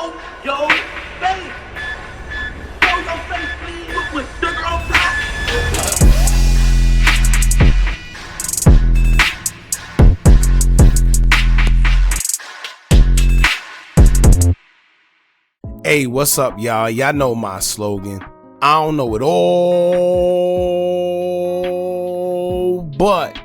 show your face. Show your face, please, with sugar on top. Hey, what's up, y'all? Y'all know my slogan. I don't know it all, but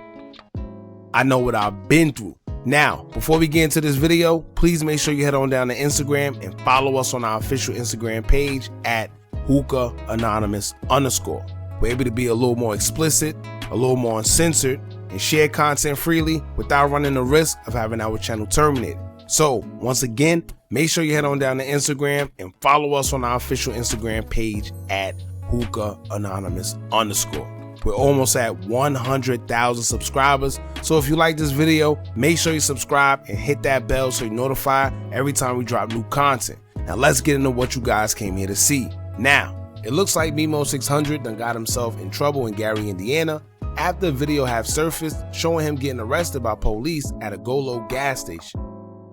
I know what I've been through. Now, before we get into this video, please make sure you head on down to Instagram and follow us on our official Instagram page at Hookah Anonymous _. We're able to be a little more explicit, a little more uncensored, and share content freely without running the risk of having our channel terminated. So, once again, make sure you head on down to Instagram and follow us on our official Instagram page at Hookah Anonymous _. We're almost at 100,000 subscribers, so if you like this video, make sure you subscribe and hit that bell so you're notified every time we drop new content. Now let's get into what you guys came here to see. Now, it looks like Memo600 done got himself in trouble in Gary, Indiana, after a video have surfaced showing him getting arrested by police at a Go-Low gas station.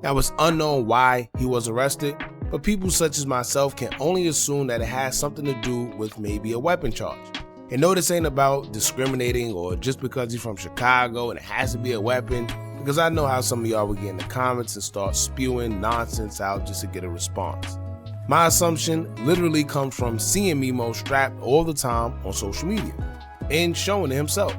Now, it's unknown why he was arrested, but people such as myself can only assume that it has something to do with maybe a weapon charge. And no, this ain't about discriminating or just because he's from Chicago and it has to be a weapon, because I know how some of y'all will get in the comments and start spewing nonsense out just to get a response. My assumption literally comes from seeing Memo strapped all the time on social media and showing it himself.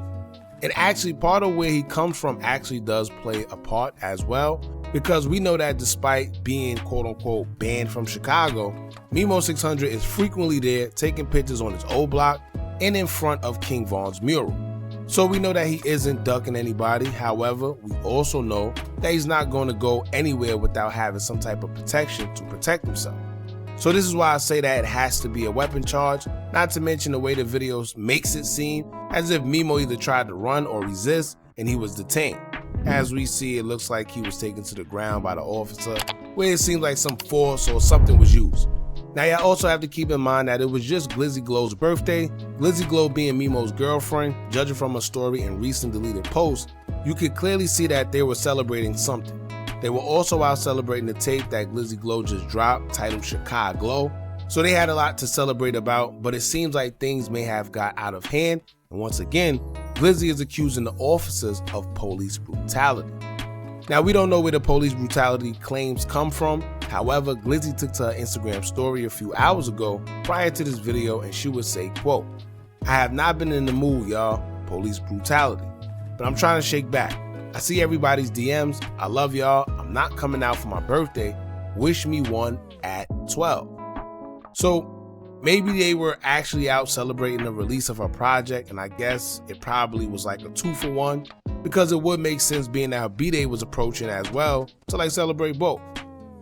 And actually, part of where he comes from actually does play a part as well, because we know that despite being quote-unquote banned from Chicago, Memo600 is frequently there taking pictures on his old block and in front of King Von's mural. So we know that he isn't ducking anybody. However, we also know that he's not going to go anywhere without having some type of protection to protect himself. So this is why I say that it has to be a weapon charge, not to mention the way the video makes it seem as if Memo either tried to run or resist and he was detained. As we see, it looks like he was taken to the ground by the officer, where it seems like some force or something was used. Now, you also have to keep in mind that it was just Glizzy Glow's birthday. Glizzy Glow being Memo's girlfriend, judging from her story and recent deleted posts, you could clearly see that they were celebrating something. They were also out celebrating the tape that Glizzy Glow just dropped, titled Chicago Glow. So they had a lot to celebrate about, but it seems like things may have got out of hand. And once again, Glizzy is accusing the officers of police brutality. Now, we don't know where the police brutality claims come from. However, Glizzy took to her Instagram story a few hours ago prior to this video, and she would say, quote, "I have not been in the mood, y'all, police brutality, but I'm trying to shake back. I see everybody's DMs. I love y'all. I'm not coming out for my birthday. Wish me one at 12. So maybe they were actually out celebrating the release of her project, and I guess it probably was like a 2-for-1, because it would make sense being that her B-Day was approaching as well to like celebrate both.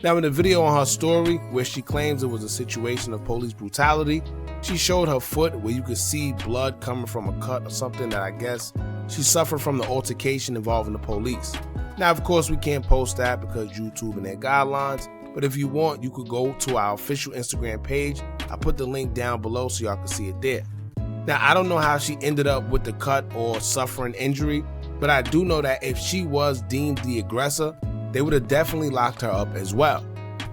Now, in the video on her story where she claims it was a situation of police brutality, she showed her foot where you could see blood coming from a cut or something that I guess she suffered from the altercation involving the police. Now, of course, we can't post that because YouTube and their guidelines, but if you want, you could go to our official Instagram page. I put the link down below so y'all can see it there. Now, I don't know how she ended up with the cut or suffering injury, but I do know that if she was deemed the aggressor, they would have definitely locked her up as well.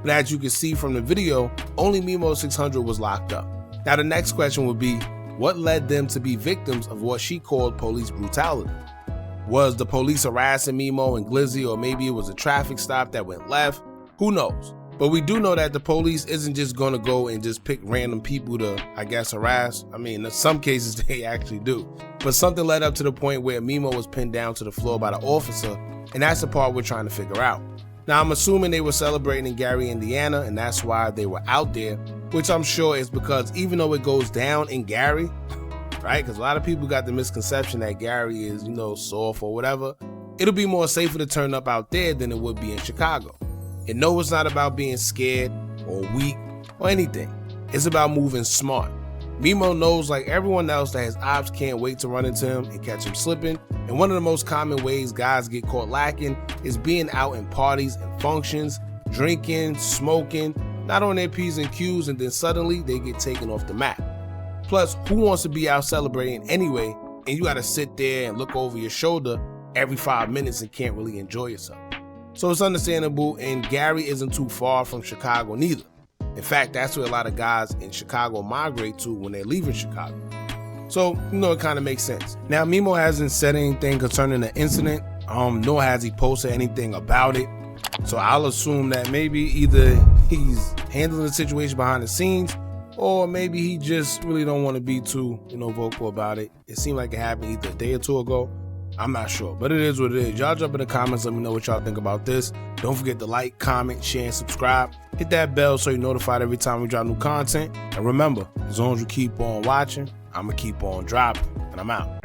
But as you can see from the video, only Memo600 was locked up. Now, the next question would be, what led them to be victims of what she called police brutality? Was the police harassing Memo and Glizzy, or maybe it was a traffic stop that went left? Who knows? But we do know that the police isn't just going to go and just pick random people to, I guess, harass. I mean, in some cases they actually do. But something led up to the point where Memo was pinned down to the floor by the officer, and that's the part we're trying to figure out. Now, I'm assuming they were celebrating in Gary, Indiana, and that's why they were out there, which I'm sure is because even though it goes down in Gary, right, because a lot of people got the misconception that Gary is, soft or whatever, it'll be more safer to turn up out there than it would be in Chicago. And no, it's not about being scared or weak or anything. It's about moving smart. Memo knows, like everyone else, that his ops can't wait to run into him and catch him slipping. And one of the most common ways guys get caught lacking is being out in parties and functions, drinking, smoking, not on their P's and Q's, and then suddenly they get taken off the map. Plus, who wants to be out celebrating anyway, and you gotta sit there and look over your shoulder every 5 minutes and can't really enjoy yourself? So it's understandable, and Gary isn't too far from Chicago neither. In fact, that's where a lot of guys in Chicago migrate to when they're leaving Chicago. So, it kind of makes sense. Now, Memo hasn't said anything concerning the incident, nor has he posted anything about it. So I'll assume that maybe either he's handling the situation behind the scenes, or maybe he just really don't want to be too, vocal about it. It seemed like it happened either a day or two ago. I'm not sure, but it is what it is. Y'all jump in the comments, let me know what y'all think about this. Don't forget to like, comment, share, and subscribe. Hit that bell so you're notified every time we drop new content. And remember, as long as you keep on watching, I'm going to keep on dropping. And I'm out.